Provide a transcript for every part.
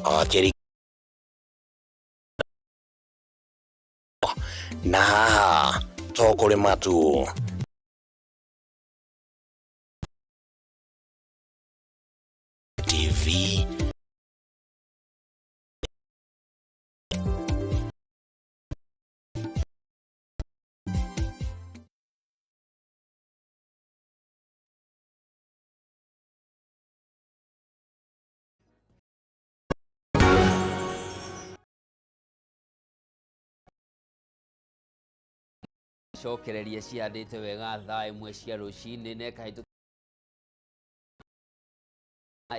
kĩrĩ na haha to kũrĩma tu. TV cokereria ciandĩte wega thaa ĩmwe cia rũcinĩ nekahĩtũka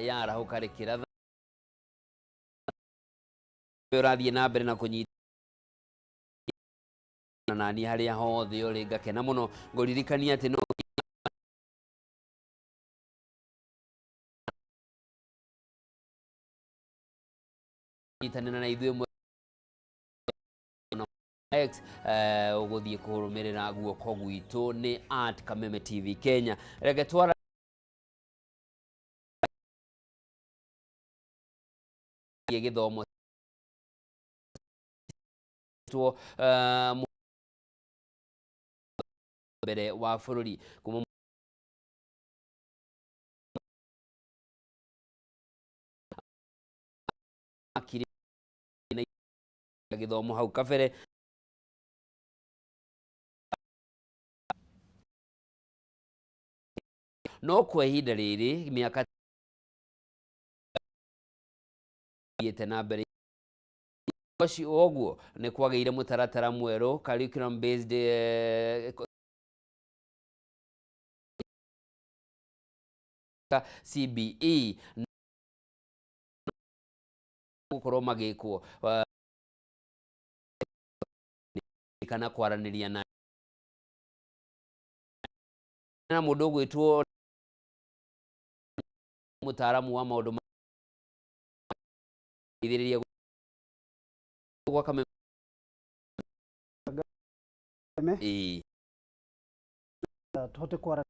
yarahũka rĩkĩratha ũrathiĩ na mbere na kũnyita nani harĩa hothe ũrĩ ngakena mũno ngũririkania atĩ no nyitanĩra na ithuĩ X ũgũthiĩ kũrũmĩrĩra guoko gwitũ nĩ @Kameme TV Kenya. Reke twara gĩthomo mbere wa bũrũri kuma gĩthomo hau kabere no kwa ihinda rĩrĩ mĩaka thiĩte na mbere ũguo nĩ kwagĩire mũtaratara mwerũ curriculum based CBE gũkorwo magĩkwo kana kwaranĩria na mũndũ ũgwĩtwo mũtaaramu wa maũndũ ithirĩria gwa Kameme tuhote kwara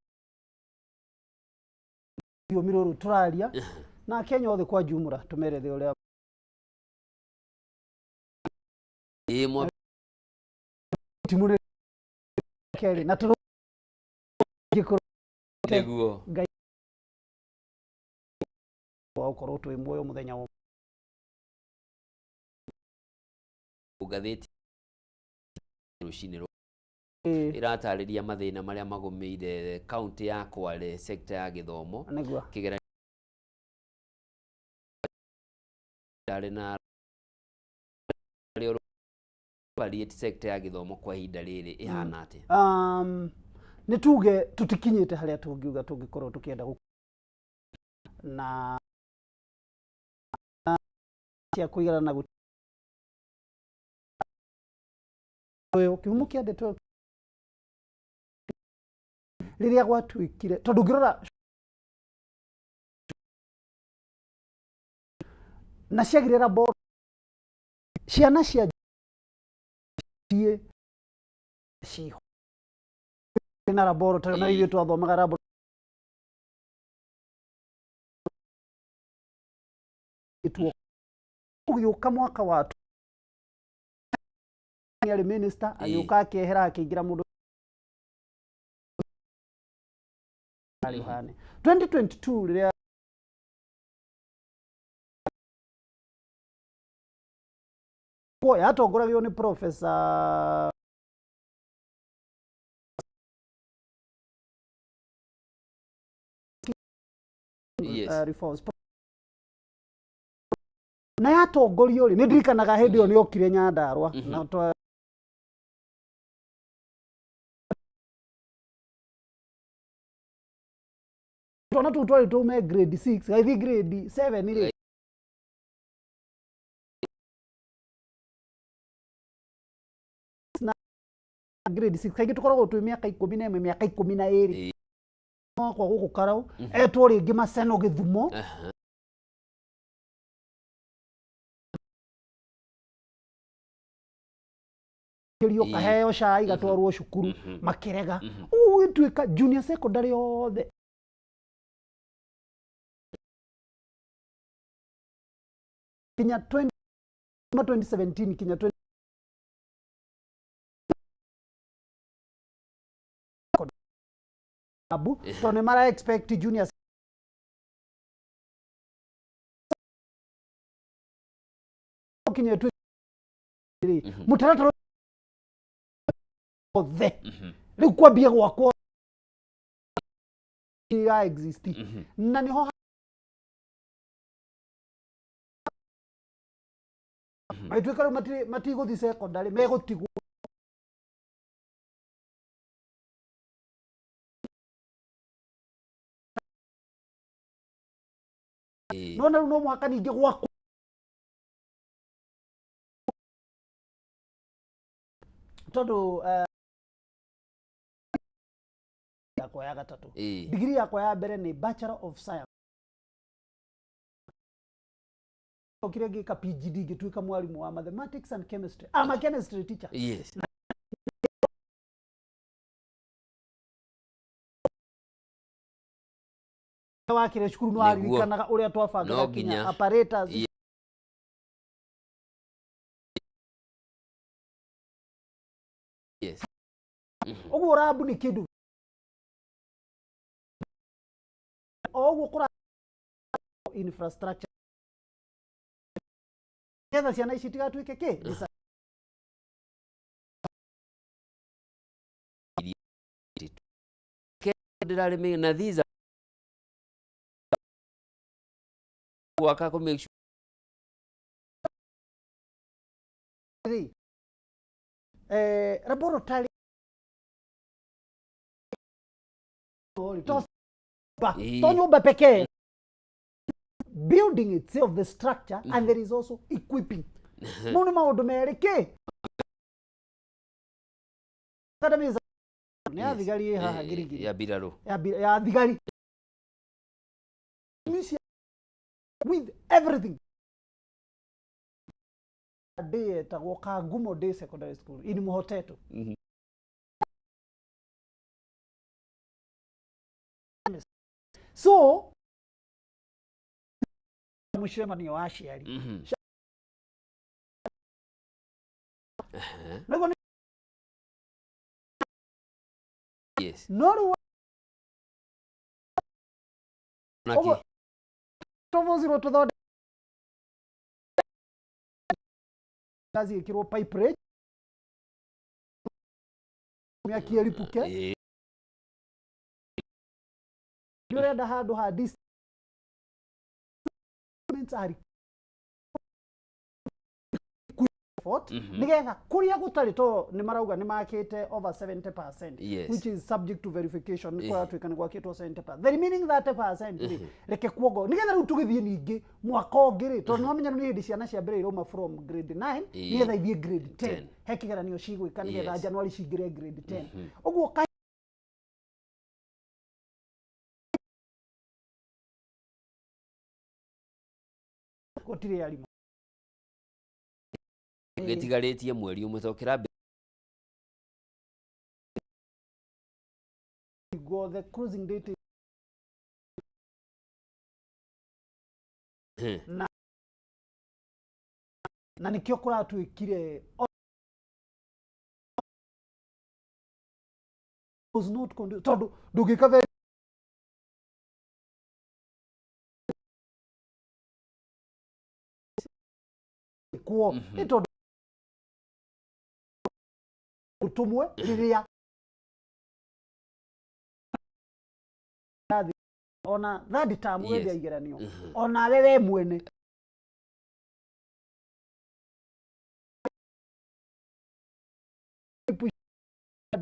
mirũrũ tũraria na Kenya othe kwa jumla tumerethe ũrĩa timure keri na tũrũ nĩguo wakorwo twĩ muoyo muthenya wa ngathĩti rũcinĩ ĩratarĩria mathĩna marĩa magũmĩire kaunti ya Kwale sector ya gĩthomo kĩgeranio na sector ya gĩthomo kwa ihinda rĩrĩ ĩhana atĩa? Nĩ tuge tutikinyĩte harĩa tũngiuga tũngĩkorwo tũkĩenda na cia kũigana na kihumo kĩa ndeto rĩrĩa gwatuĩkire tondũ ngĩrora na ciagĩrĩra bo ciana cia ciho na laboratory na ithuĩ twathomaga laboratory ũgĩũka mwaka wa arĩ minister agĩũka akehera akĩingira mũndũ 2022 rĩrĩa yatongoragio nĩ professor reforms na yatongorio nĩ ndirikanaga hĩndĩ ĩyo nĩ okire Nyandarua na twana tũ twari tume grade 6 gaithi grade 7 ile na grade 6 kaingĩ tukoragwo twĩ mĩaka 11 mĩaka 12 kwa gũkũ Karau etwo rĩngĩ Maseno Gĩthumo kĩrio kaheo cai gatwarwo cukuru makĩrega ũgĩtuĩka junior secondary othe kinya 2017 kinya 20 abu tone mara expect junior kinya 20 mutaratara othe riu kwambia gwakwo ya exist na niho maitwikaro mati guthi secondary megutigwo no mwaka ningi gwakwo tondu yakwa ya gatatu degree yakwa ya mbere ni Bachelor of Science okire ngika PGD ngituika mwalimu wa mathematics and chemistry I'm a chemistry teacher yes wakire cukuru no aririkanaga uria twabangaga kinya apparatus yes oguo rabu ni kindu oguo kura infrastructure ketha ciana ici tigatuike ki ndirarime na these waka ko make sure laboratory to nyumba pekee building itself the structure and there is also equipping muno maundu merike academy ya thigari haha girigiri ya biraro ya thigari with everything day tagwo Kagumo Day Secondary School in Muhoteto so mushemanio wa aciari yes no naki tovoziro to kazi ikirwo pipe rage miaki eripuke ndirenda handu ha distance ari nigetha kuria gutari to ni marauga ni makite over 70% yes. which is subject to verification kwa twikani gwakitwo 70%. The remaining 30% reke kuogo nigetha riu tugithie ningi mwaka ongiri to no menya ni hindi ciana cia mbere iroma from grade 9 nigetha ithie grade 10 hekigeranio cigwika nigetha January cingire grade 10 oguo gutire arimu getigaretie mweri umwe tokira go the closing date na nikio kuratwikire was not tondu ndugika very kuo ito utumwe riria ona third term wedia igeranio ona wewe mwene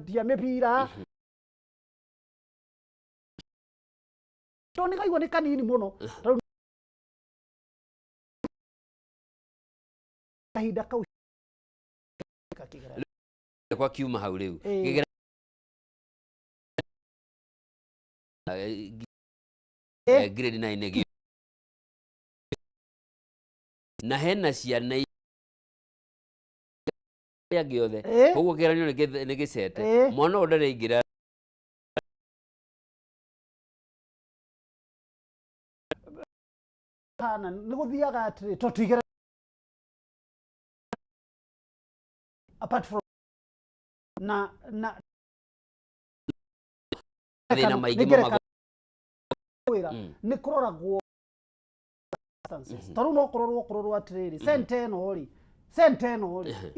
dia mepira toni kaigwa ni kanini muno kahinda kau kwa kiuma hau riu grade 9 na hena ciana ya giothe koguo kigeranio ni gicete mwana ndare ingira kana ni guthiaga atiri to tuigera apart from na thina maingĩ mamago wĩra nĩ kũroragwo tondũ no kũrorwo atirĩrĩ center ĩno rĩ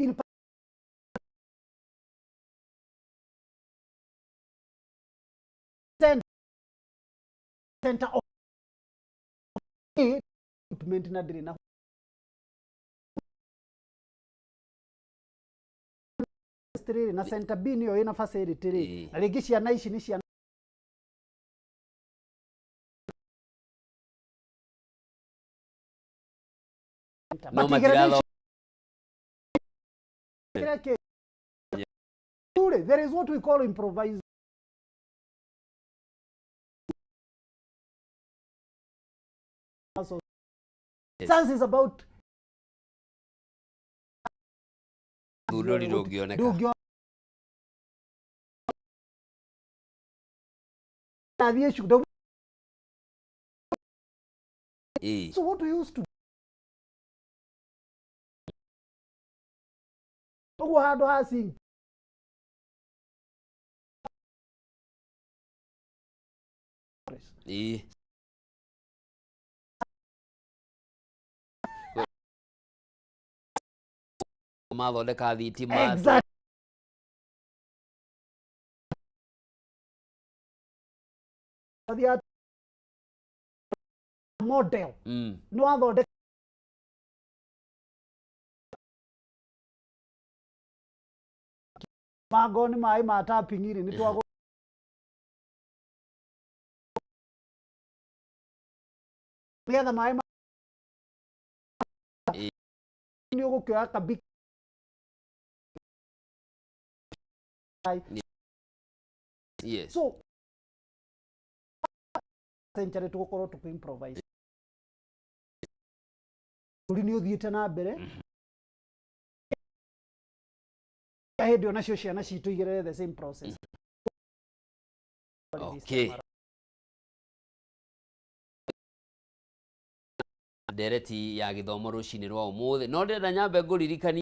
in center of equipment na ndĩrĩ na na center B niyo ina facility rĩ na rĩngĩ ciana ici nĩ ciana no matiralo there is what we call improvised science is about thundũri ndũngĩoneka so what we used to do handũ hasi mathondeka thitima model no athondeka magoni mai ma tapping iri ni twago getha mai ni ugukioya kabiki yes so century tugukorwo tuku improvise uri ni uthiite na mbere hindi onacio ciana citũ igerere the same process okay ndereti ya githomo rucini rwa umuthi no ndenda nyambe nguririkani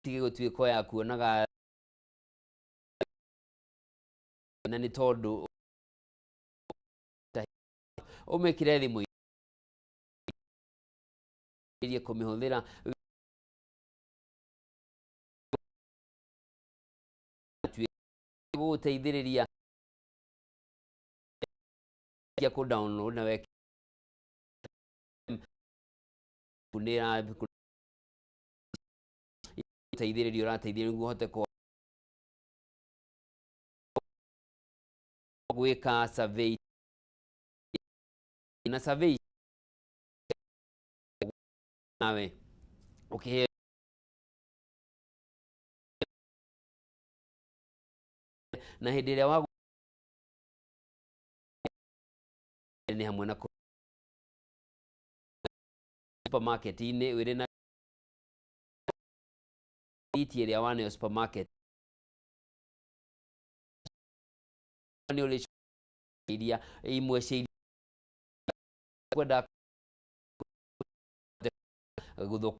tige gutuika ya kuonaga na ni tondu umekire thimu irie kumihuthira guteithiriria ya ku download na weke kunira teithiriria urateithiriria niguo hote gwika survey na survey nawe okay na hindi ĩrĩa wagu ni hamwe na supermarket ini wĩrĩ na iti ĩrĩa wana supermarket ni ũrĩ iria imwe cia kwenda guthuka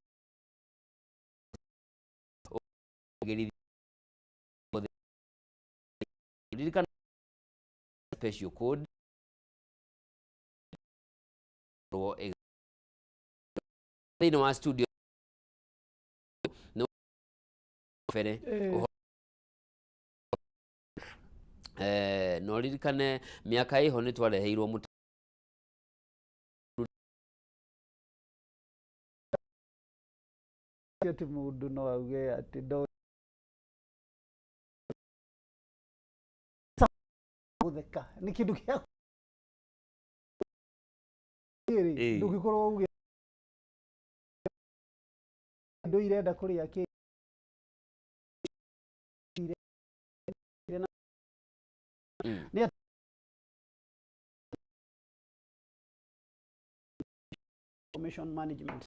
special code thĩinĩ wa studio no fere no ririkane miaka iho ni twareheirwo mutu ati mundu no auge ati ndo gutheka ni kindu kia ndugikorwo uge ndo irenda kuria ki ni information management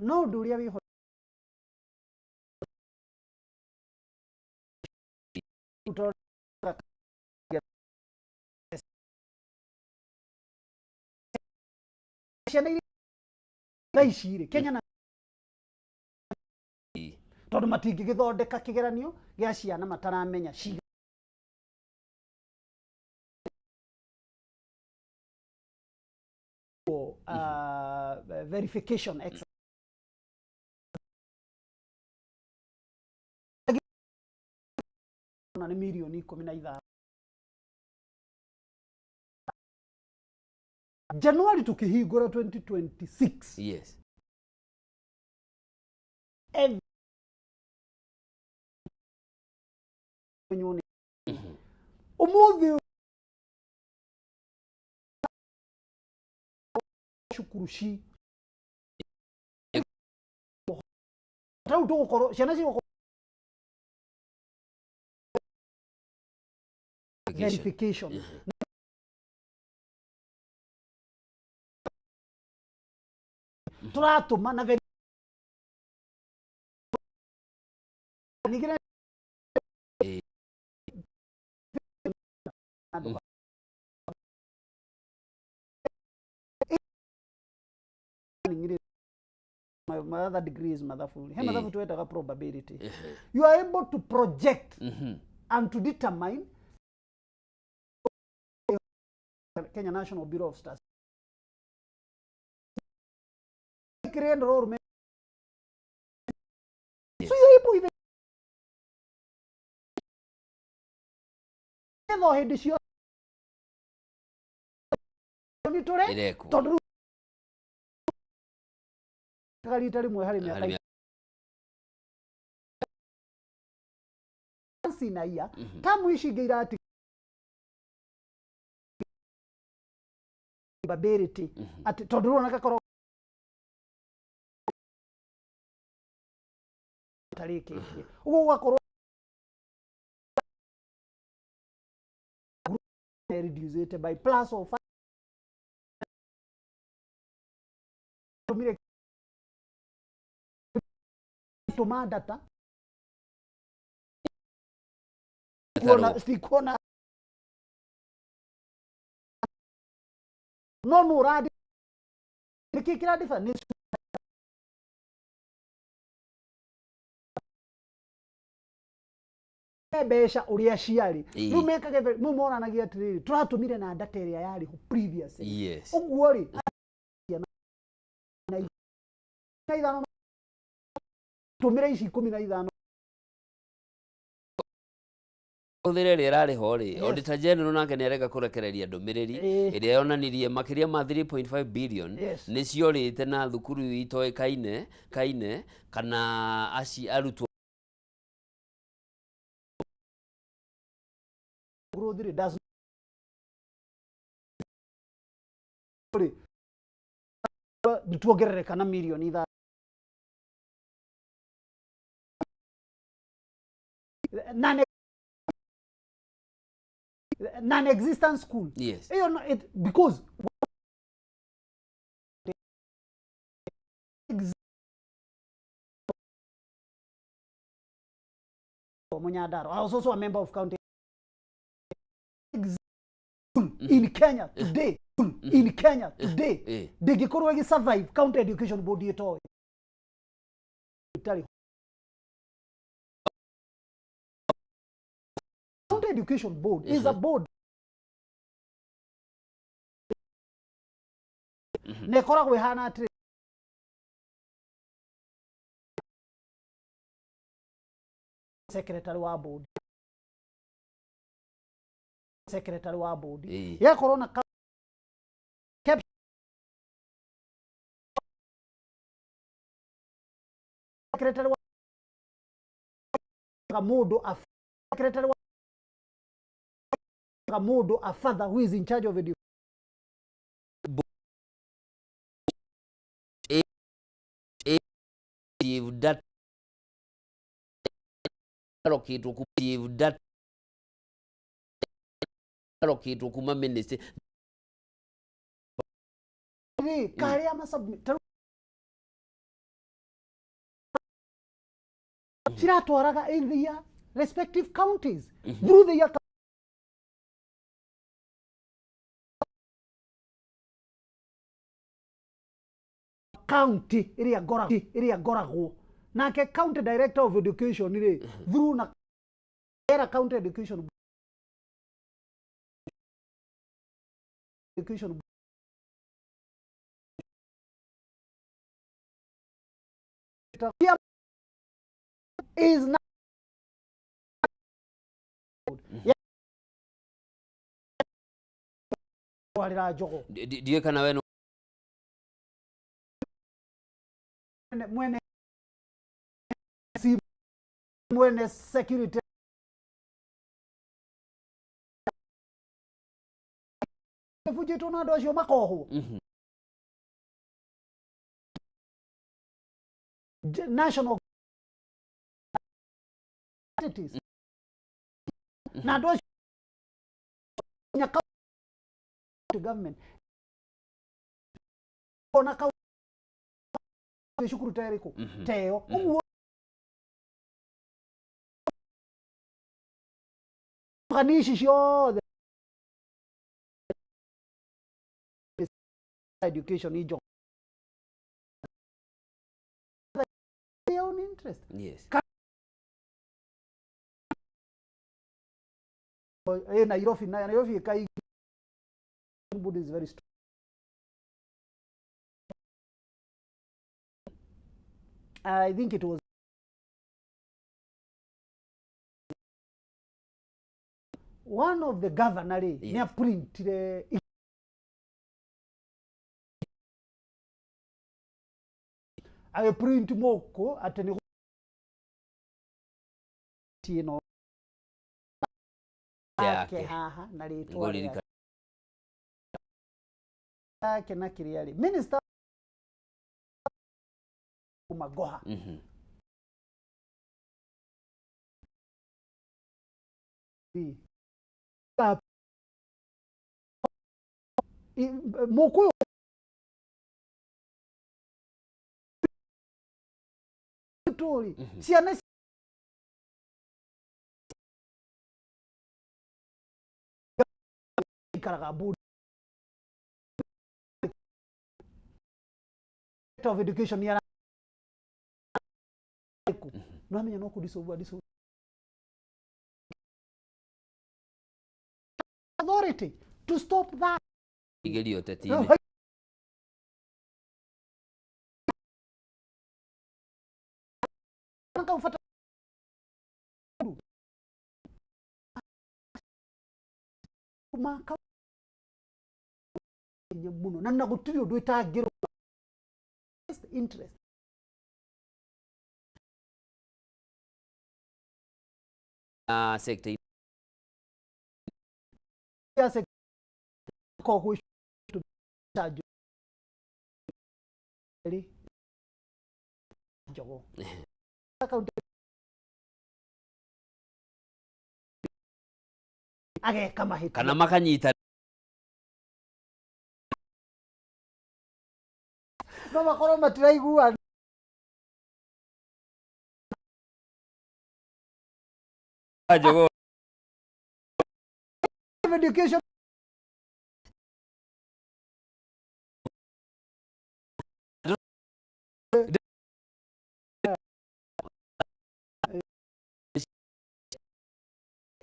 no ndu uria wiho Raishire Kenya na tondu matingi githondeka kigeranio gia ciana mataramenya ciga verification exercise na milioni 15 January tukihingura 2026 yes umuthi shukurushi tau tukoro ciana cio verification turatuma na nigire my other degree is mathafu. He mathafu tuetaga probability. You are able to project and to determine Kenya National Bureau of Statistics. Create role. So you are able even never had this year. Tondru kalita rimwe hari miaka sinaia tamu ishigira ati probability ati tondru nakakoro tariki ugo gakoro reduced by plus or 5 tuma data kuona no radi nikikira difference besha uria ciari riu mekage mu monanagia atiriri turatumire na data iria yari previous yes uguo ri na ithano tumire ici 15 uthire rĩrarĩ ho rĩ Auditor General nake nĩ arega kũrekereria ndũmĩrĩri ĩrĩa yonanirie makĩria ma 3.5 billion nĩ ciorĩte na thukuru itoĩkaine kana arutwo growth does nituongerereka na milioni non-existent school. Yes. Because Munyadaro, I was also a member of county in Kenya today. In Kenya today, they can survive county education board yeto. County education board is a board. Nekora we hana tre. Secretary wa board. Secretary wa board. Ya corona secretary wa modo a secretary wa modo a father who is in charge of education. That kitu kuma ministry kari ama submit ciratwaraga ithia respective counties through the county area goragwo nake county director of education ri through na era county education is not walira jogo ndiye kana we mwene security fujito na dojo makoho national entities na dojo nyaka government ona ka shukuru tayariko teo ganishi sho education ijo their own interest. Yes. Nairobi kai Buddha is very strong. I think it was one of the governor near print the I print moko ateni tino yake haha nalitwa yake na kiriali minister Magoha moko tori siana Karagabu of education yana no amenya no kudisolve authority to stop that igelio tetini nakaufata maka nyemuno na nagutiri odwe tagiro interest sector ya sector ko ku to charge jogo account age kama hita kana makanyita no makoro matiraigua jogo education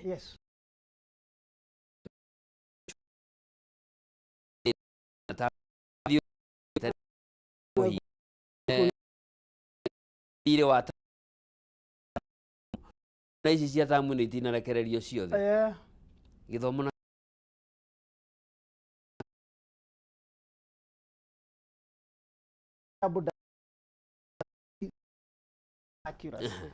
yes ile wata na ici cia tamu ni itinarekererio ciothe githomo na Buddha accuracy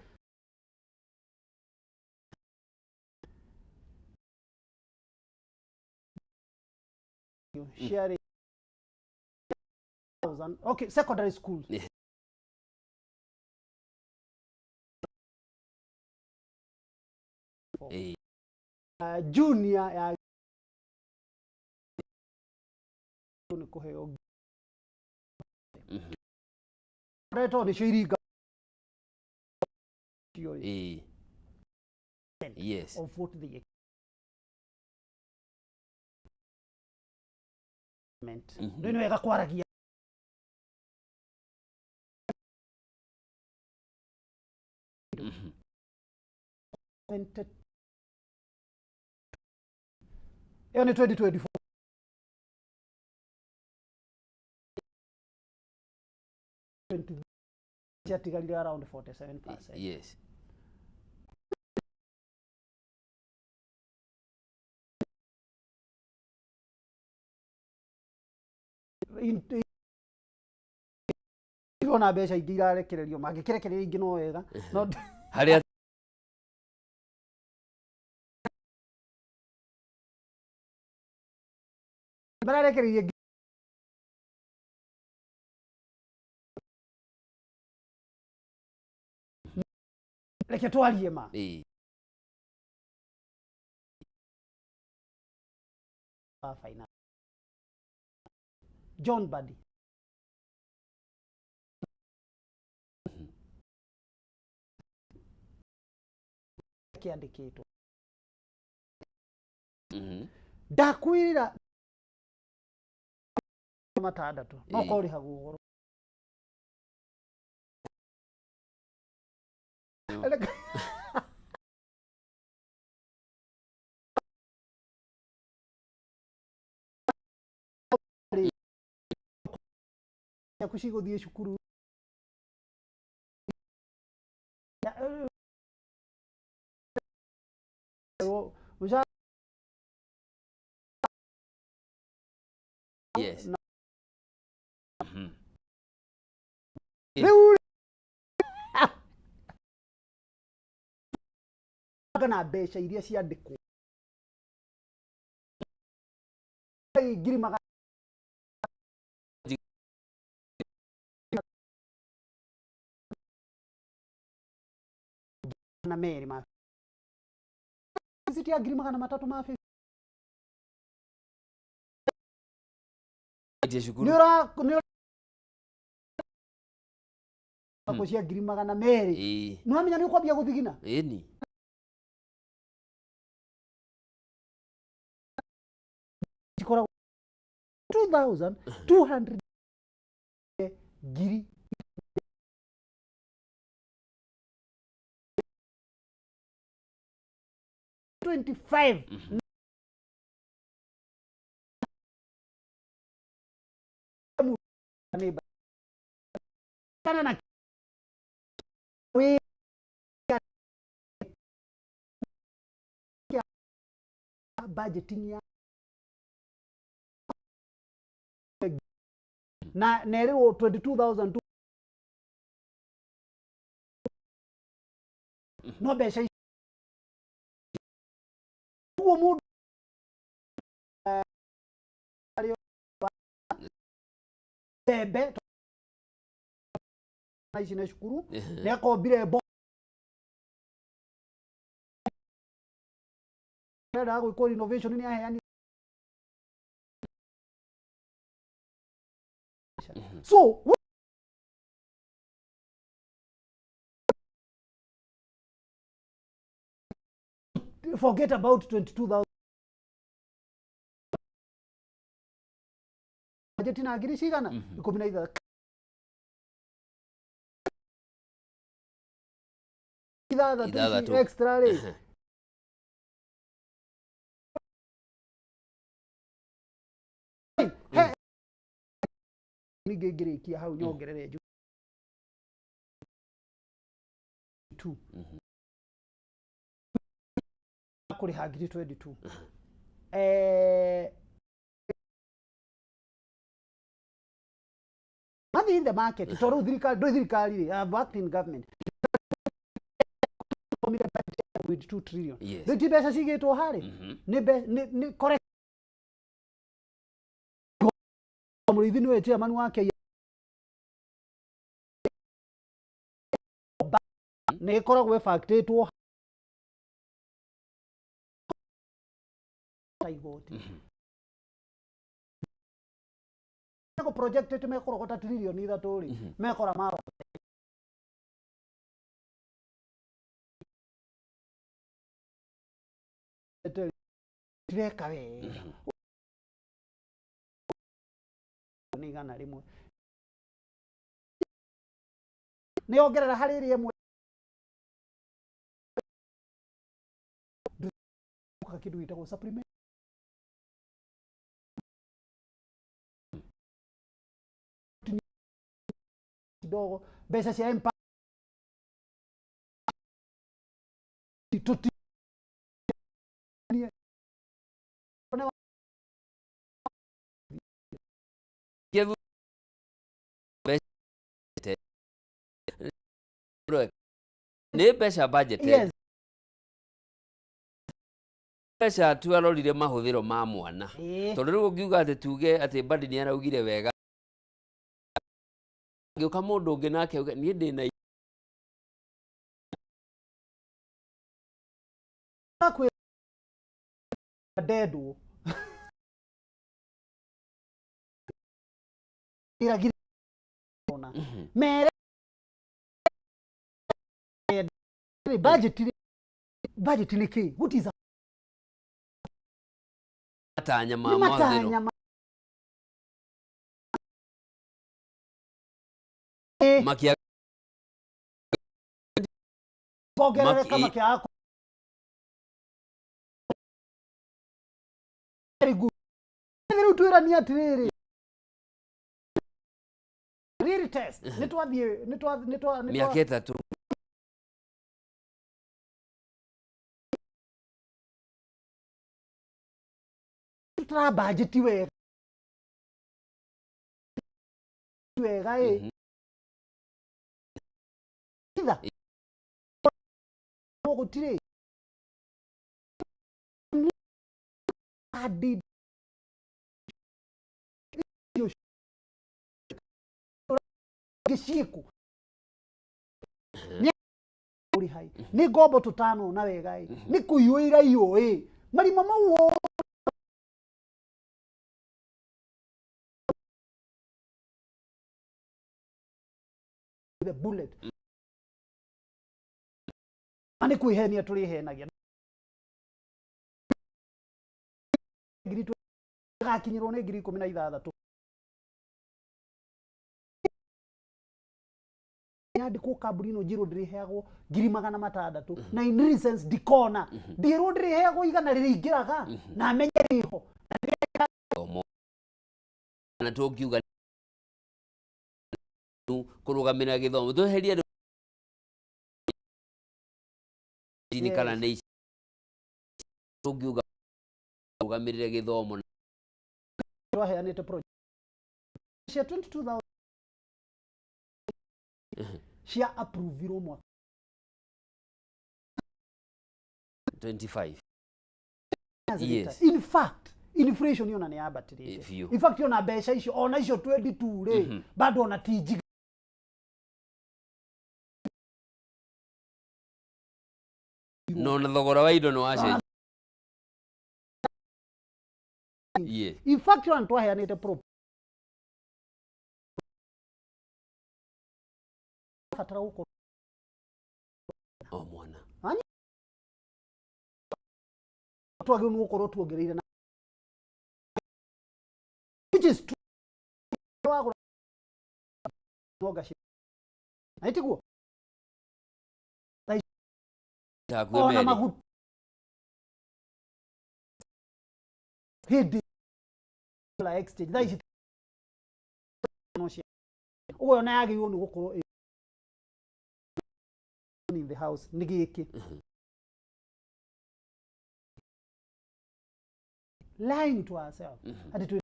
sharing okay secondary school junior ya kuheo reto ni shiriga Yes. of what they meant. Ndio niweka kwaragia hiyo ni 2024 chatigalile around 47%. Yes. Ona mbeca ingĩ irarekererio mangĩkĩrekereria ingĩ no wega no Harĩa mararekereria reke twarie ma final John Buddy kiandikitwo ndakwirira matandatu no kori hagugoro ya kushigothie cukuru yes. kana mbeca iria ciandikwo ngiri magana na meri ma sitia ngiri magana matatu ma nira kucia ngiri magana meri no amenya ni kwambia guthigina ni chikora 2200 ngiri 25 kana na budgeting ya na nerero 22,000 no besha huo muda bebe naishi na shukuru leko bile bo ndio go innovation ni yani so forget about 22,000 budget na agiri shigana 13 idada extra rate nigegere kia hau nyongerere juu 2 kuri hagiri 22 money in the market toru thirikari have worked in government with 2 trillion yes. The pesa cigetwo hari ni correct murithi niwe chairman wake ni koragwo factoritwo igoti ko project me korogota trillion ithatũ ri mekora maro direka wega ni gana rimwe ni ongerera hari iri imwe kidu itagwo supplement kidogo besa cia empa tuti ni mbeca budget yes mbeca tu arorire mahuthiro ma mwana tondu riu ngiuga ati tuge ati badi ni araugire wega ngiuka mundu ungi nake ni ndina akwe dedo iragire ona mere budget ni ki what is matanya ma mahuthiro makia bogerere kama kyako very good niru twira ni atiriri really test nitwa miaka itatu tra budget wega ida gutire adi giciku uri hai ni gombo tutano na wega ni kuyuira iyo marima mawo the bullet ani kuihenia turihenagia ngiri gakinyirwo ni ngiri 16 yandikwo kabulino jiro ndiriheagwo ngiri 600 na in reasons dikona ndiro ndiriheagwo igana riringiraga na menye riho na tukiuga kurugamira githomo tweherie ni kana ni tukiuga kurugamirire githomo twaheanite project cia 22,000 cia approvirwo mwaka 25 yes. In fact inflation yona ni abatirite in fact yona besha icio ona icio 22 re bado ona tiji no na thogora wa indo no wacenjia yes. In fact yona twaheanite pro fatara uko mwana twagire nuko tuongereire na which is true noga shi aitiguo ona magu hidi la exchange dai no shi uwe na yagi yonu gukorwo in the house nigiki lying to ourselves and to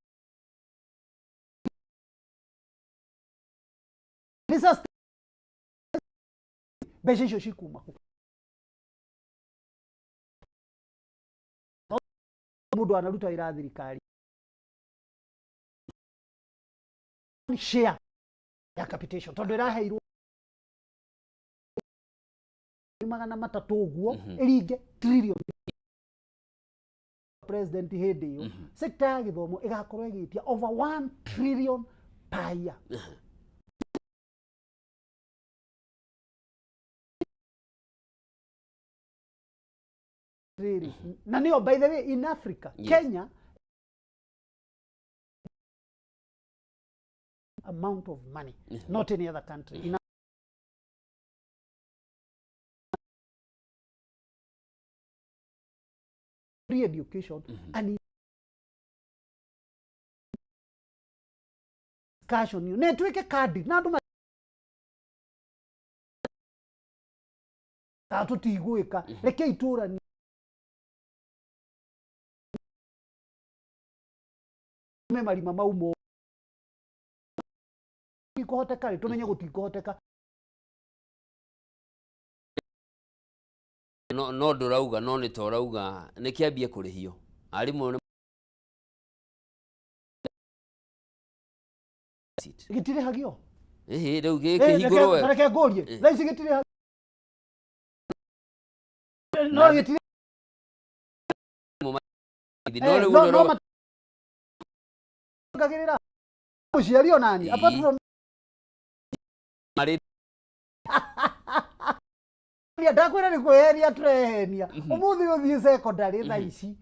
lisa besho shikuma mudu analuta ira thirikari share ya capitation tondu iraheirwo 300 uguo iringe trillion president hindi yo sector ya githomo igakorwo igitia over 1 trillion per year really. Na niyo, by the way, in Africa, Yes. Kenya, amount of money, not any other country. In free education and discussion, netweke kadi na andu tutigwika reke iturani marima maumo ikohoteka ri tumenye gutikohoteka no ndurauga no ni torauga ni kiambie kurihio arimu gitire hagio riu gikihingurwo wega reke ngorie thaisi gitire no gitire no riu ngagirira muciario nani apart from mari ndakwira ni kweheria turehenia umuthi uthie secondary tha ici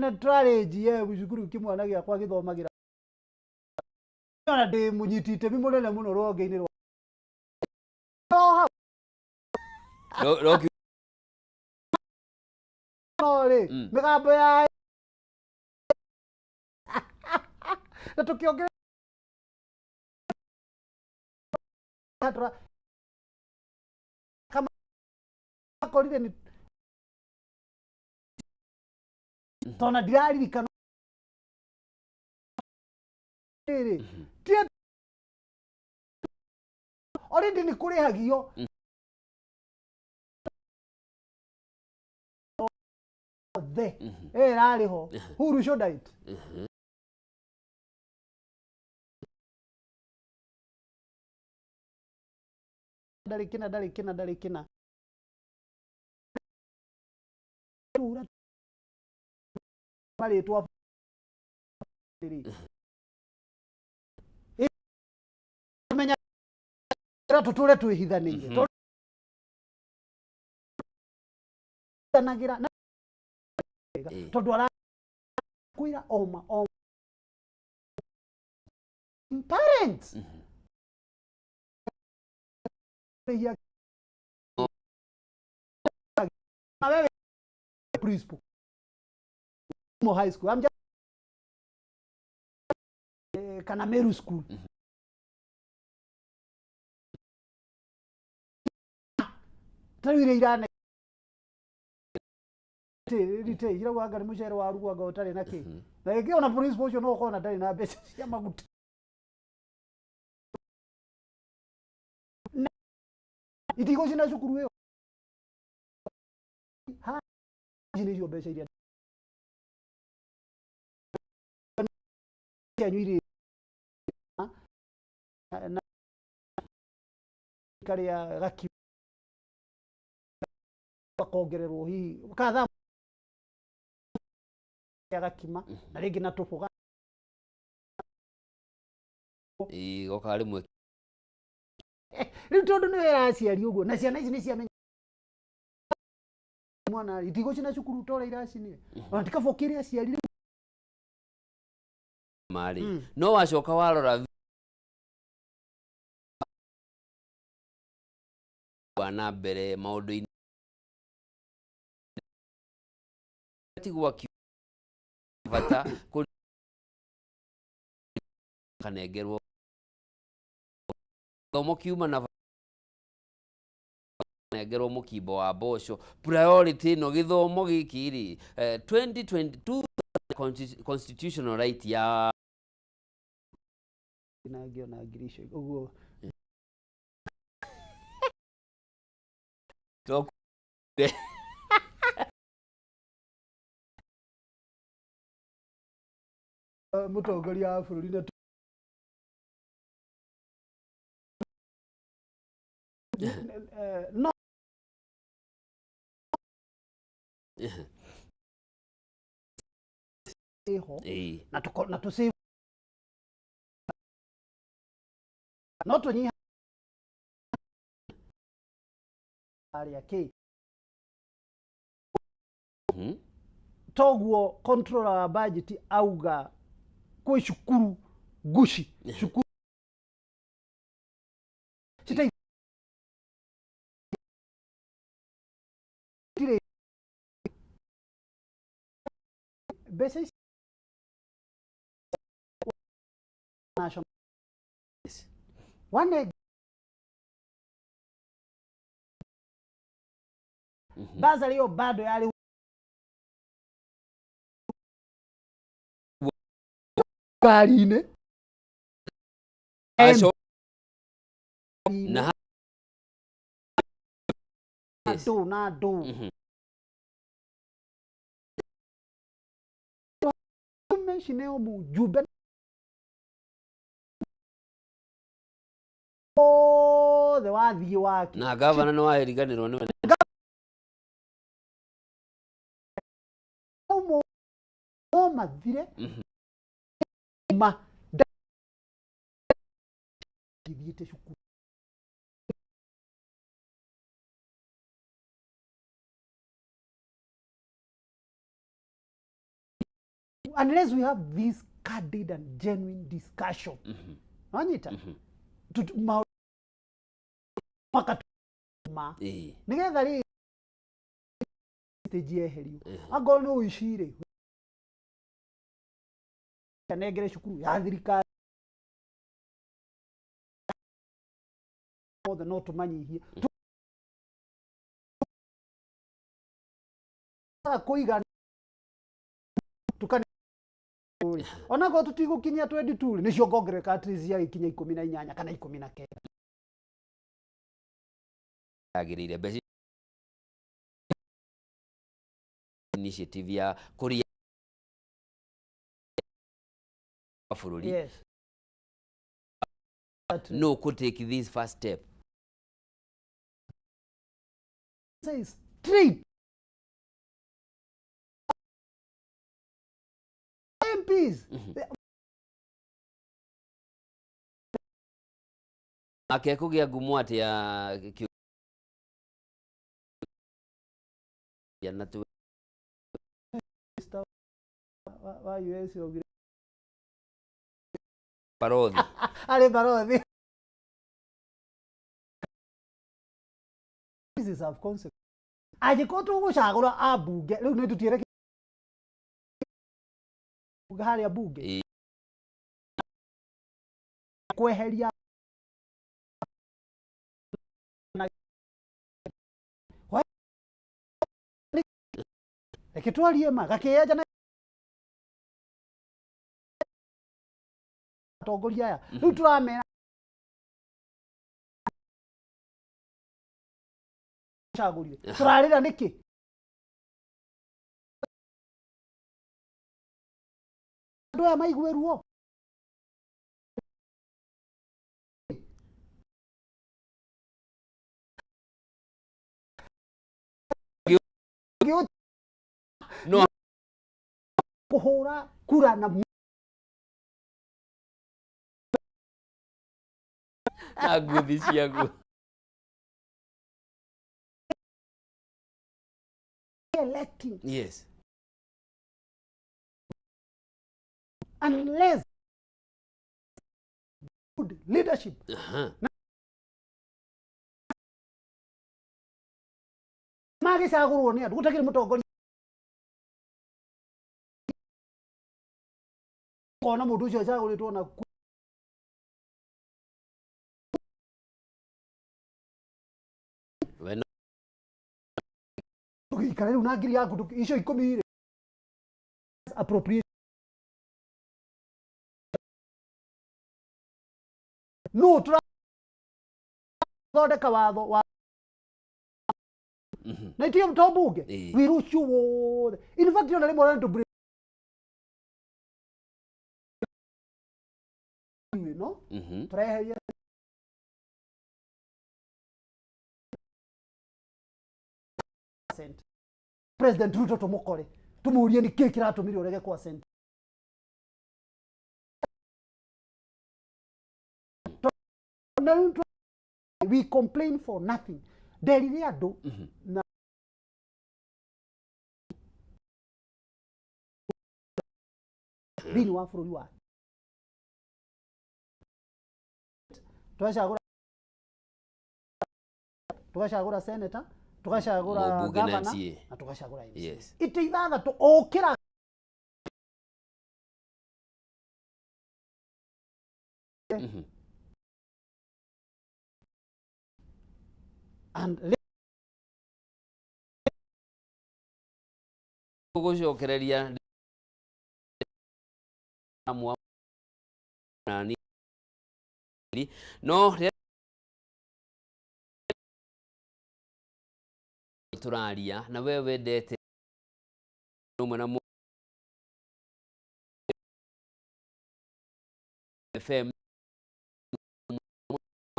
na turarenjie gucukuru kimwana giakwa githomagira ona ndi munyitite mi munene muno rwonge-ini rwa ri migambo ya na tukiongera kama korire ni tona ndiraririkana riri tie already ni kurihagio the rariho who should it darikina maritwa menya tuture twihithanirie tanagira tondu ara kuira oma parents principal mo high school I'm just Kanameru school tawire irane rite ira waga muchere wa ruga utari naki na ikiwa na principal ucio no kona ndari na mbeca cia maguta itigo cina cukuru iyo ha jini cio mbeca iria nyuire na karia gaki bakongererwo hihi kadha gakima na ringi na tufuga goka rimwe riu tondu ni wera aciari uguo na ciana ici ni ciamenya mwana itigo cina cukuru tora iracini ona tikabokire aciari mari no wacoka warora bana mbere maundu-ini tigwa bata kanengerwo thomo kiuma na nengerwo mukimbo wa mboco priority no githomo gikiri 2022 constitutional right ya inagio na girisho uguo mutongoria wa bururi na no na tusi no tunyiha ari yake toguo controller wa budget auga kwĩ cukuru nguci cukuru cita mbeca ici national one baza leo bado yale karine aso na do mentioneo mujumbe the wathi wake na governor no aheriganirwo ni mathire ma dithiite cukuru unless we have this candid and genuine discussion anyita paka ma nigetha ri tejeherio agoro no uishire kanegere cukuru ya thirikari othe no tumanyihie kuiga tukane ona go tutigukinyia 22 nicio ngongere countries ya ikinya 18 kana 19 agirire mbeca initiative ya kuria bururi yes no could take this first step say straight MPs akekugia ngumu ati ya natu wa US ogire parodhi ale parodhi this is of consequence ajiko tugucagura abunge riu ni tutiere gari ya bunge kweheria ekitwarie ma gakeja na tongoria ya riu turamera chagurire turarira niki ndo ya maigwe ruo no kuhura kura na aguthi ciagu electing yes unless good leadership magi sagurwo ni andu gutakire mutongoria kona mundu ucio caguritwo na wena tukikara riu na ngiri yaku icio 10 appropriate no tura thondeka watho wa na itio mtombunge wirucio wothe in fact yona rimwe ndo break no tureheria President Ruto tumukore tumurie ni kiki kiratumire urege kwa cent we complain for nothing derire andu na thini wa bururi wa tugacagura senator, tugacagura governor na tugacagura MC. Yes. Ite ithathatũ okĩra and gucokereria no turaria na we wendete rumwe na FM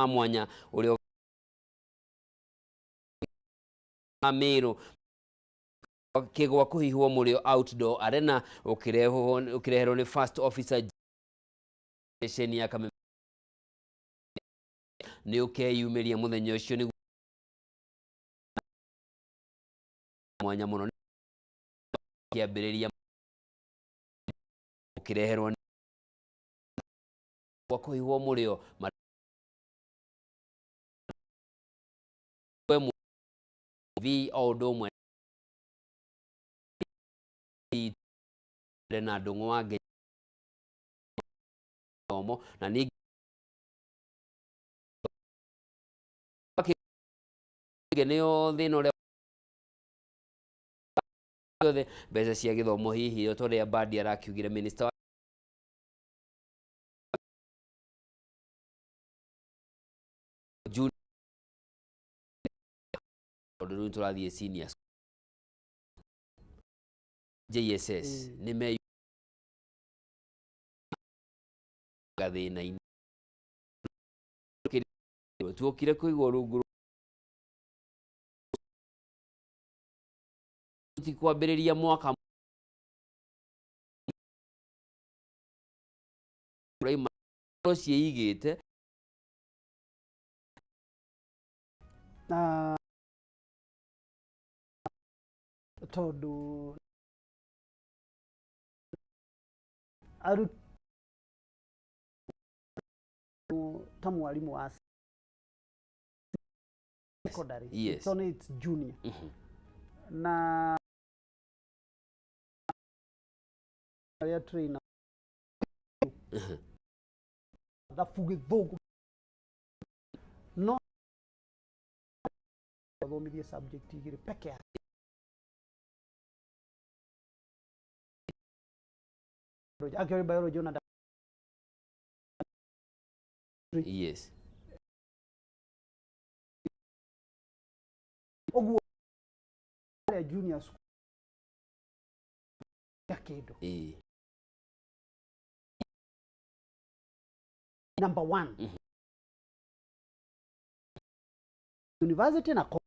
mwanya uri amiro kigwa kuhihwo murio outdoor arena ukireherwo ni first officer station ya Kameme ni ukeyumiria muthenya ucio ni mwanya muno kiambiriria ukireherwo kwa kuhihwo murio vi odomwe na ndungu wange omo na ni geneo thino le mbeca cia githomo hihi toria Badi arakiugire minister June oduru turathie seniors JSS ni me gathina tuokire kuigwa rungu kwambĩrĩria mwaka ciĩigĩte na tondu ta mwalimu wa secondary. Yes. So it's junior. Na ya trainer da fuge dogo no thomithie subject igire peke yake akiri biology na yes ogwo ya junior school ya kido number 1 university na kwa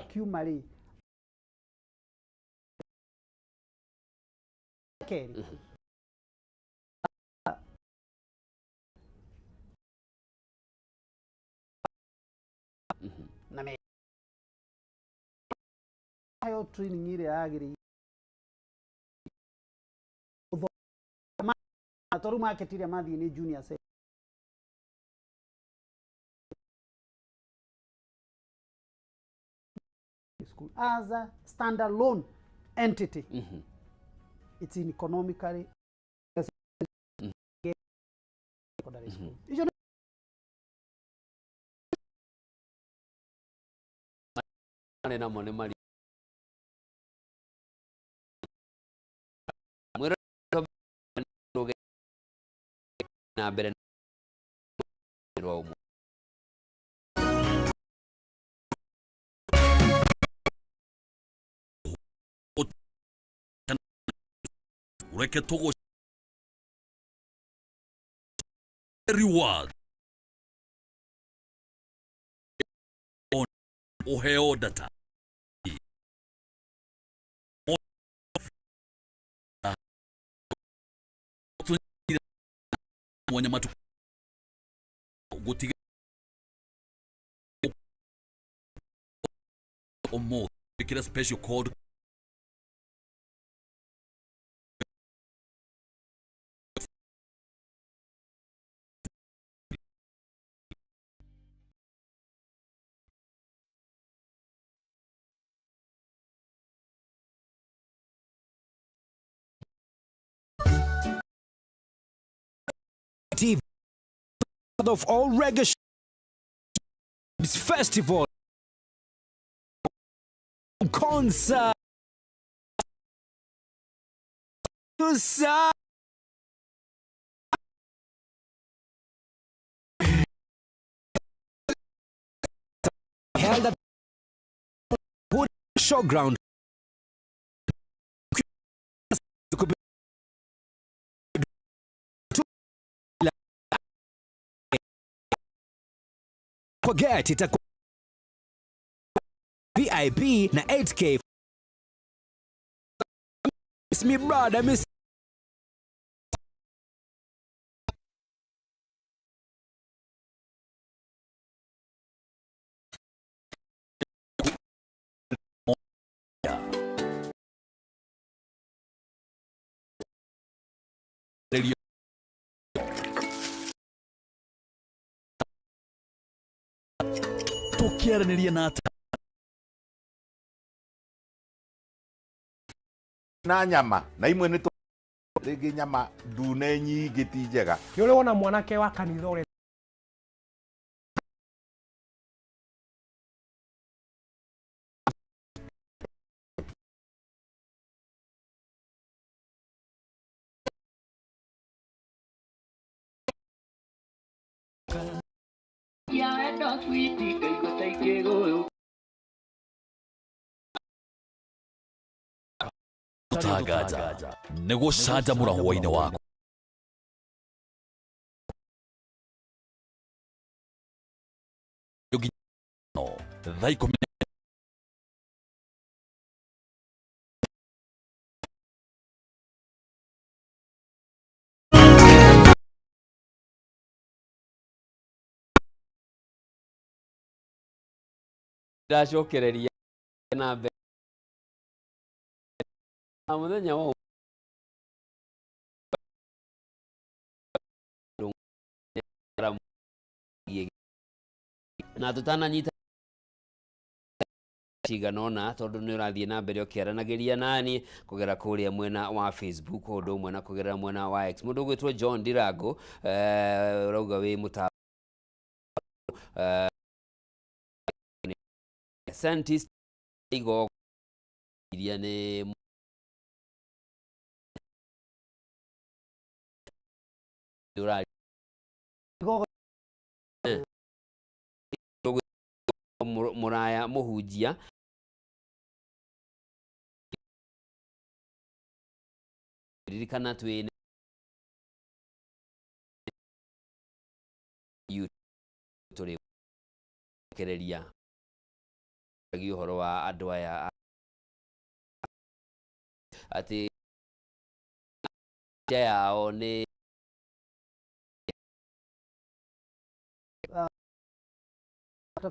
kumari keri na me ayo training ile agiri toru market ile mathi ni junior say school as a standalone entity. It's in economically secondary school. Na mone mali na bere ro ureke togo reward on oheo data wanyamatu gutiga omo ikira special code TV of all reggae festival concert held at showground forget it VIP na 8K. It's me brother, miss tukiaranĩria na na nyama na imwe nĩ rĩngĩ nyama ndune nyingĩ ti njega. Nĩ ũrĩ wona mwanake wa kanitha ũrĩa Tagaza nĩguo canjamũra hwaĩ-inĩ waku. Thaa 10 ndacokereria na mbere muthenya wa na tutananyita ciganona tondu ni urathie na mbere ukiaranagiria nani kugera kuria mwena wa Facebook undu umwe na kugera mwena wa X. Mundu gwitwo John Ndirango urauga wi muta scientist igo iria ni durali muraya muhunjia ririkana twine turi kereria agi uhoro wa andu aya ati yao ni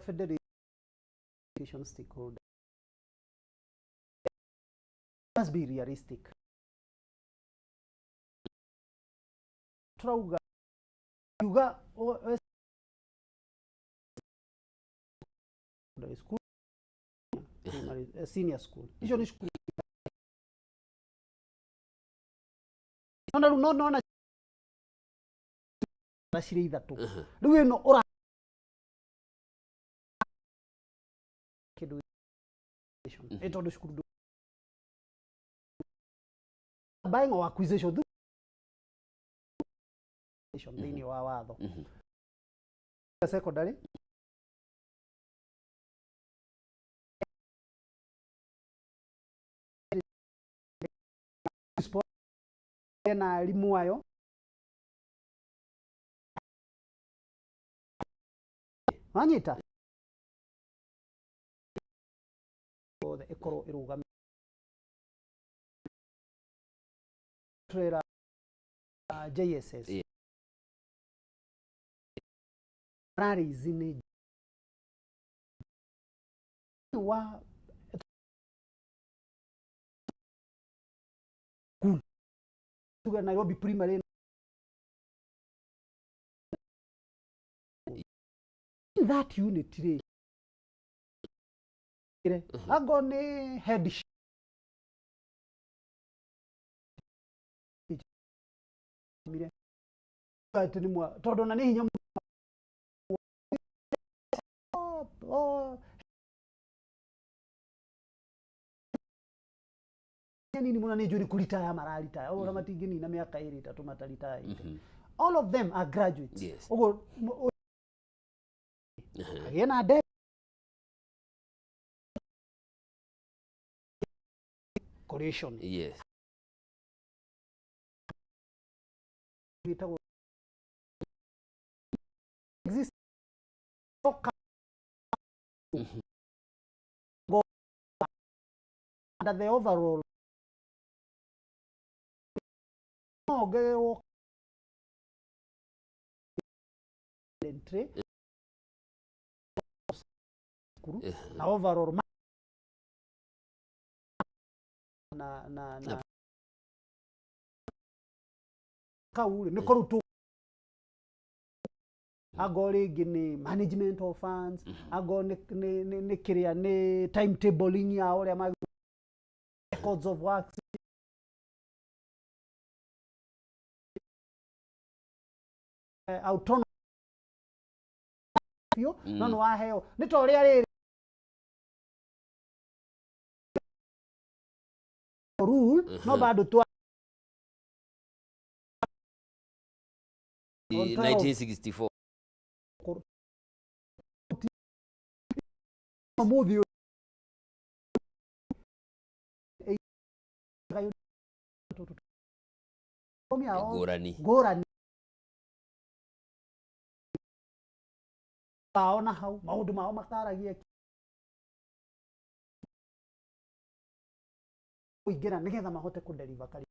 federation stakeholder must be realistic. Trauga yuga school senior school hiyo ni school no na rashiri ithatu riu ino ura kidu eto ndo shukuru buying or acquisition thini wa watho secondary na elimu wayo wanyita the ekoro irugami trailer JSS rari zini wa cool tuga Nairobi primary in that unit today agone head mire ati ni mwa todo na ni hinya nini muna ni juri kulitaya maralita ora matigini na miaka 2 3 matalitaya all of them are graduates. Yes. Ogo yena de collation. Yes. Exist under the overall entry na overall na kauli ni korutu ago rĩngĩ nĩ management of funds ago nĩ kĩrĩa nĩ timetabling ya ũrĩa records of works autonomous no no waheo nĩ ta ũrĩa rĩrĩ rule no bado tu 1964 movie ngũrani baona hau maũndũ mao makaragia kuingĩra nĩgetha mahote kũdeliver kari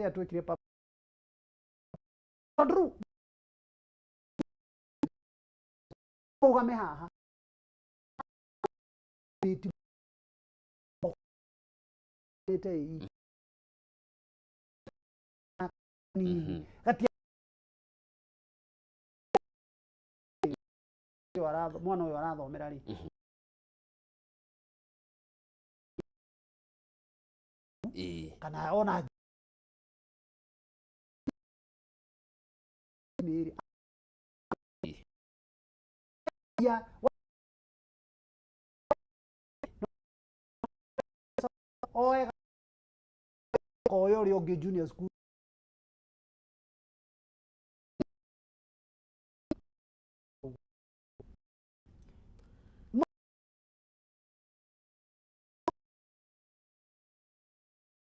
ya twekire papa Andrew ugame haha kati mwana uyu arathomera ri kana ona ya oe koyo ryo junior school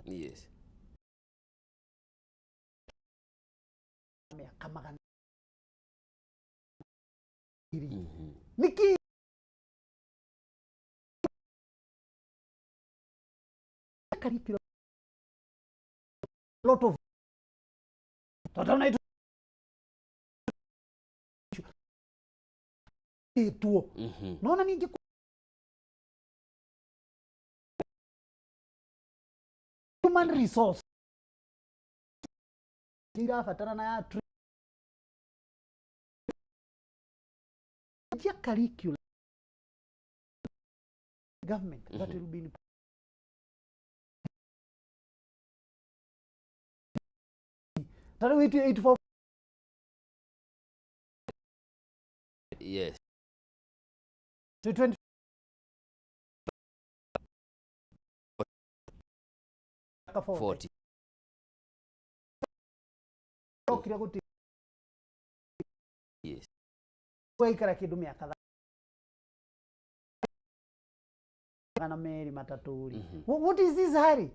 yes kama kan niki karipiro lot of totona itu naona ningi human resource ira fatana na ya curriculum government that will be that will be 84 yes to 20 40 okira guti yes waikara kindu miaka kana meri mataturi what is this hurry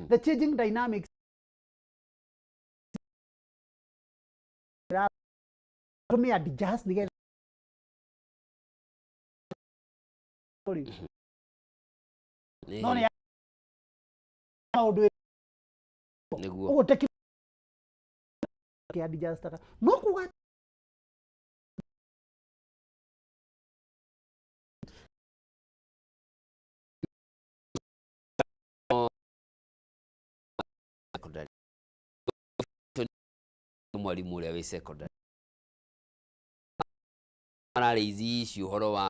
the changing dynamics to me adjust nige no ne audio niguo teki ke adjust no kuga mwalimu ule wa secondary mararĩithi ici ũhoro wa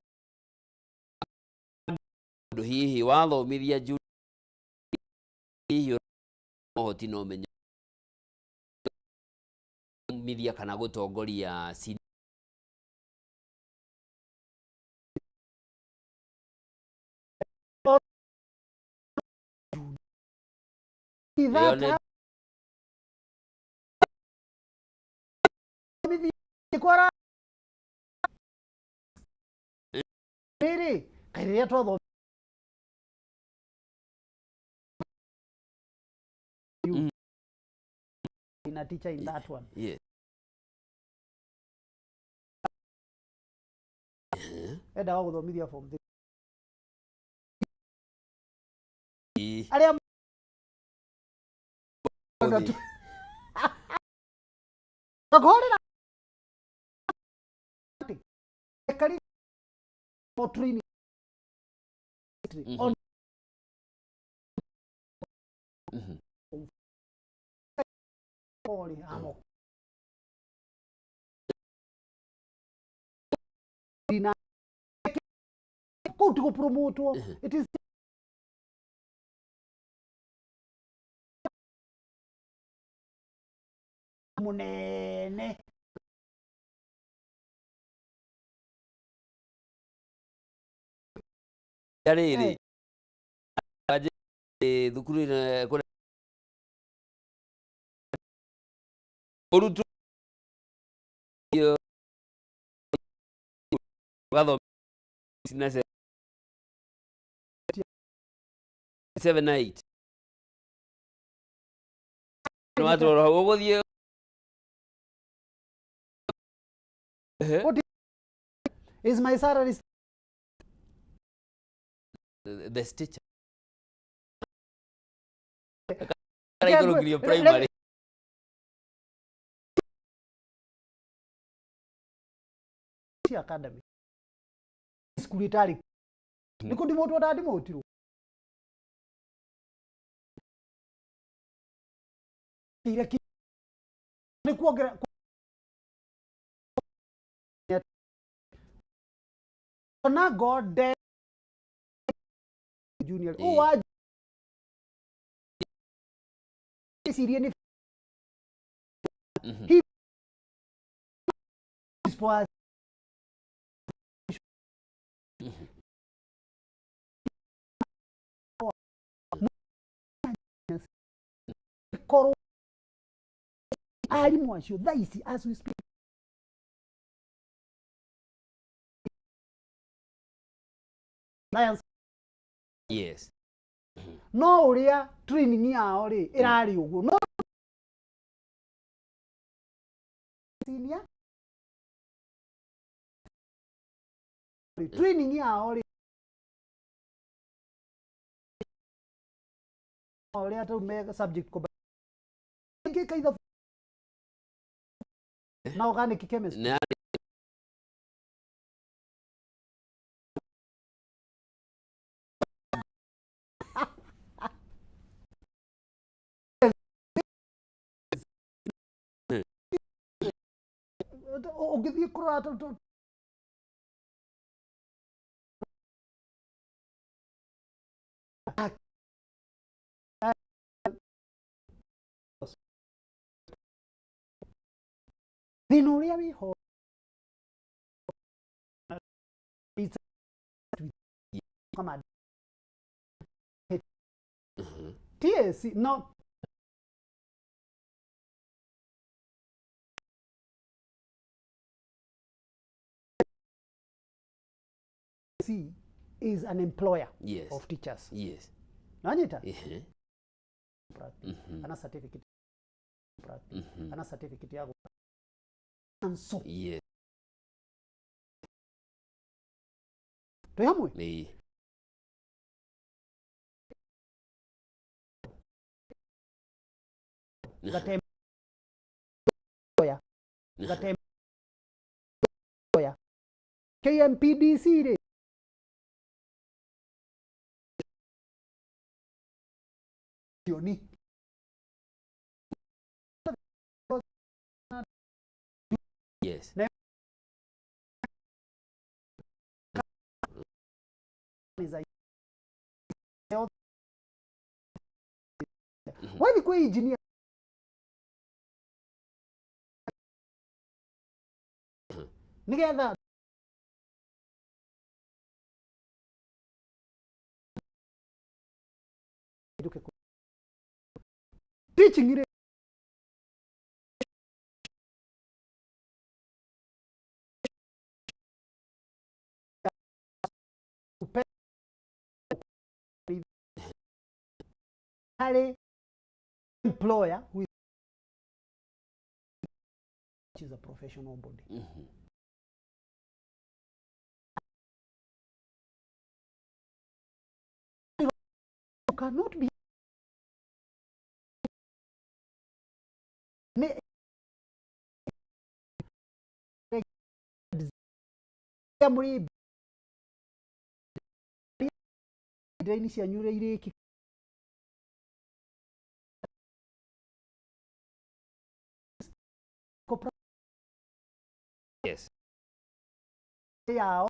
andũ hihi wathomithia juu hihi ũhoti na ũmenyo mithia kana gũtongoria in a teacher in that one. Yes. Eda wa gũthomithia form 3. Aria Agora kari for training on amo dina to promote it is munene yariri thukuru kule urutu yo wado sinase 7-8 no atro roho dio what is my salary the teacher primary academy school itali niko dimoto dadi motiro ireki ni kuogera na god de junior oh wa Syrian he was koro ali mwacho daisi as we speak science yes no uria training yao ri irari uguo no senior training yao ri uria tu mega subject ko kaida na organic chemistry ogithie kurata Dinoria we ho come on TSC no is an employer yes of teachers yes nanyita ana certificate ana certificate yako and so yes tuyamwe ni gatem KMPDC re Yoni yes Why kwa engineer nigetha teaching ire employer who is a professional body. You cannot be draini cia nyure iriki Yes. yao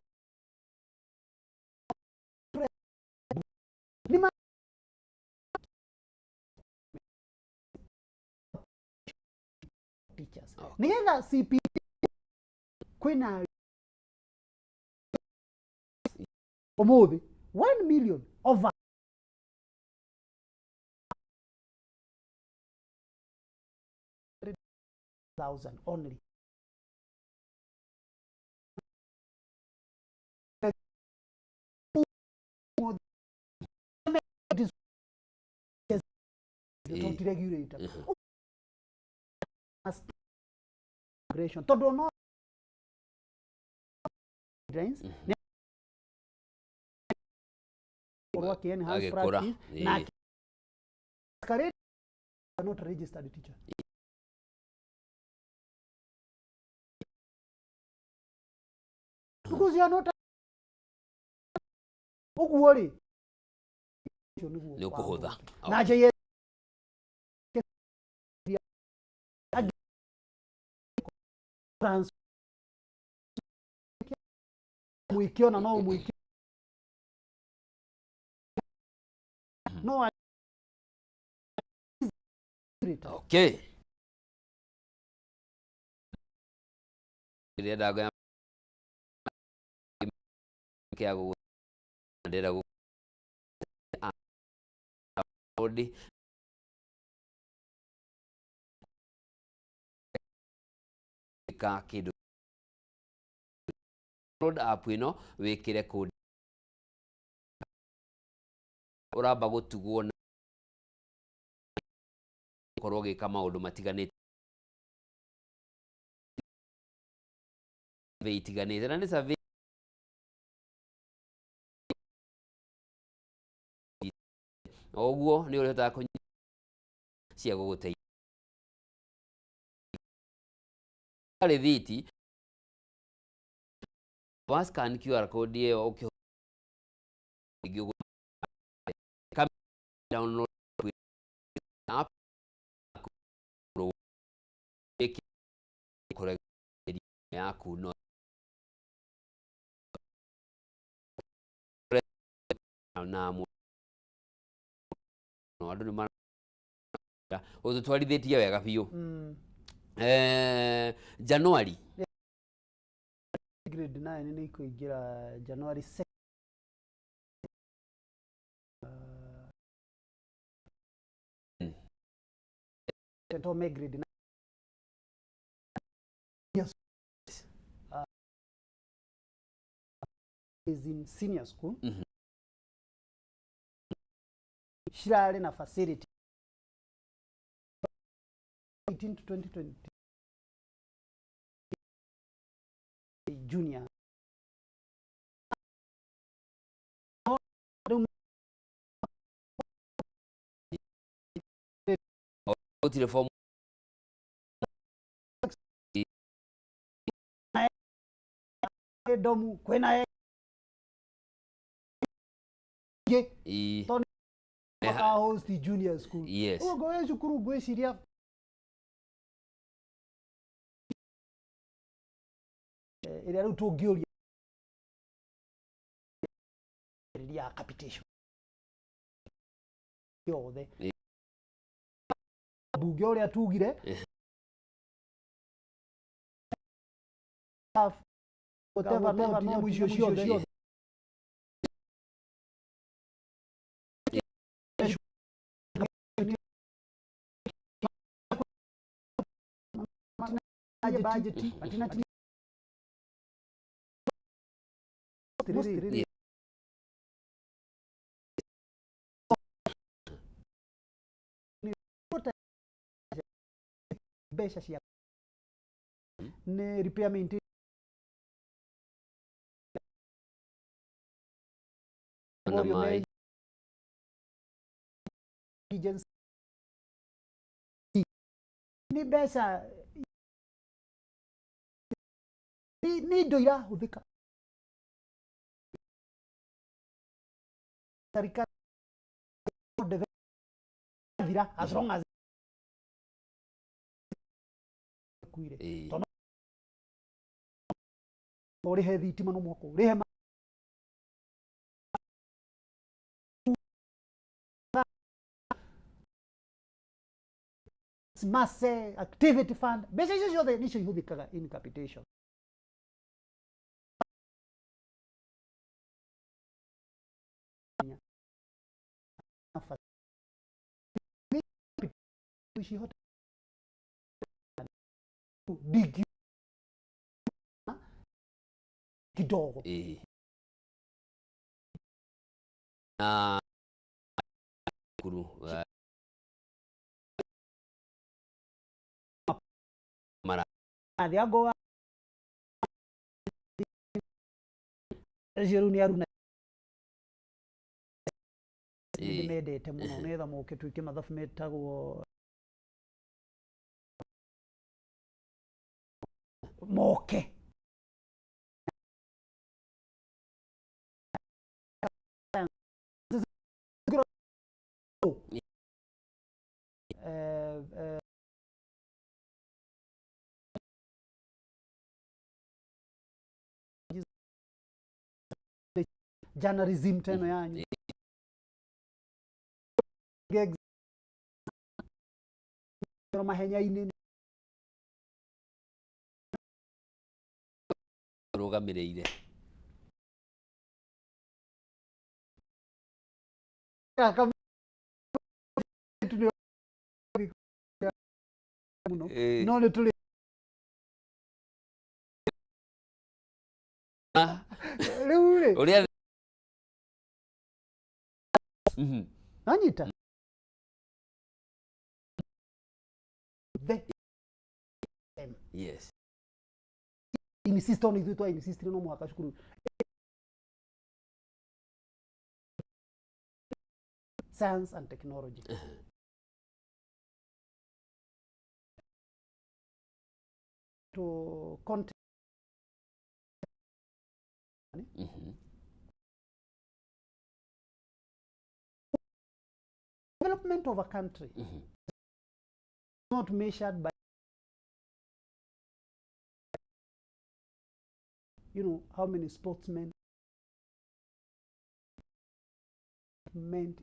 teachers. Nigetha CP kwina omuthi 1 million over thousand only. Don't regulator. Todo no drains. Work in house practice. Na are not registered teacher. Because you are not worry. Ni kuhudha. Na je trans muikiona no muiki no. Okay. Ile dago ya kiago ndera go odi ka kidu road app ino wikire code uramba gutugwo na korwo gika maundu matiganite veitiganite na ni survey oguo ni urihota kunyia cia guguteithia rithiti scan QR code iyo ukio download app kore yaku no na no andu ni mara ututwarithitie wega biu January grade 9 ni kuingira January 6 to make grade 9 yes is in senior school shirale na facility 18 to 2020 junior form domu kwena i host junior school. Yes. Go shukuru gwe siria ila ruto ya capitation yothe bunge uria tugire whatever no mwisho ciothe budget atina besha cia ne repair maintain na mai ni besha ni ndo irahuthika serikali thira as long as kuire tono ori he thitima no mwako uri he masse activity fund besa icio ciothe nicio ihuthikaga in capitation digi kidogo na kuru mara athiago ejeru ni aruna mendete muno netha moke twike mathabu metagwo moke journalism tena yanyu gigs mahenya-ini rugamireire no le tuli Lule. uria Anyita. Yes. Insist on it, I insist no mwaka shukuru. Science and technology. To content. Development of a country not measured by, you know, how many sportsmen meant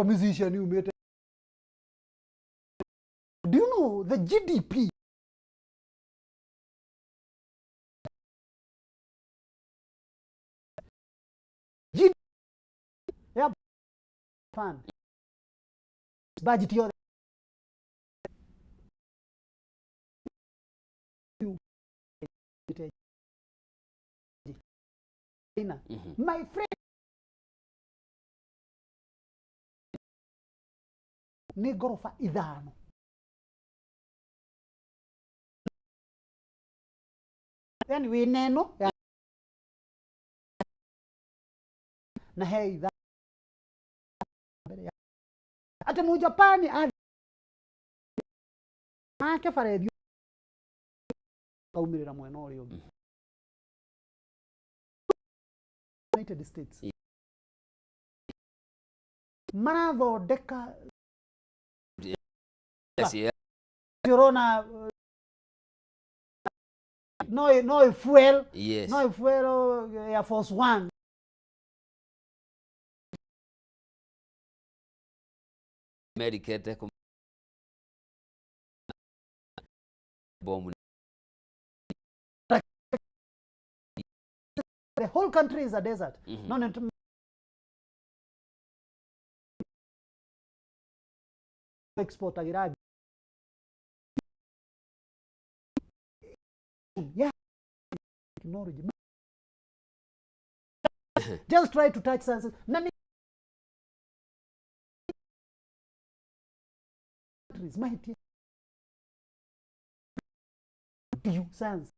musician you made. Do you know the GDP yeah, fun budget your my friend ni gorofa ithano yani we neno na hei ithano ate mu Japani ake faredio kaumirira mwena uri ungi United States marathondeka yes, yeah. Corona no fuel, Yes. no fuel Air Force One. Medicate bomu. The whole country is a desert. No need to export agiragi. Yeah. Technology. Just try to touch senses. Nani countries might you sense.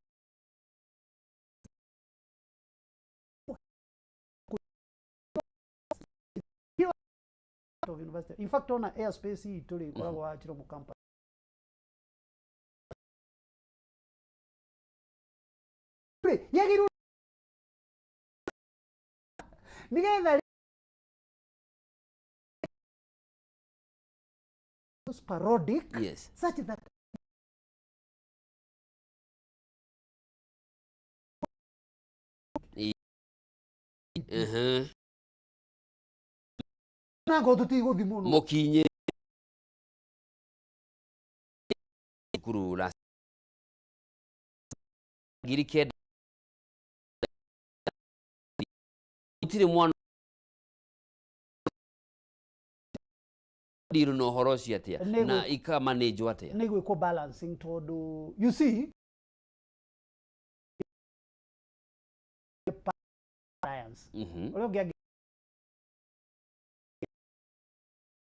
Of university. In fact, on a airspace tuli kwa wachiro mu campus. Yagiru nigetha parodic, yes, such that nago tutigo thimuno mukinye kurula giriked itire mwana diru no horosi atia na ika manage atia nego ko balancing todo. You see science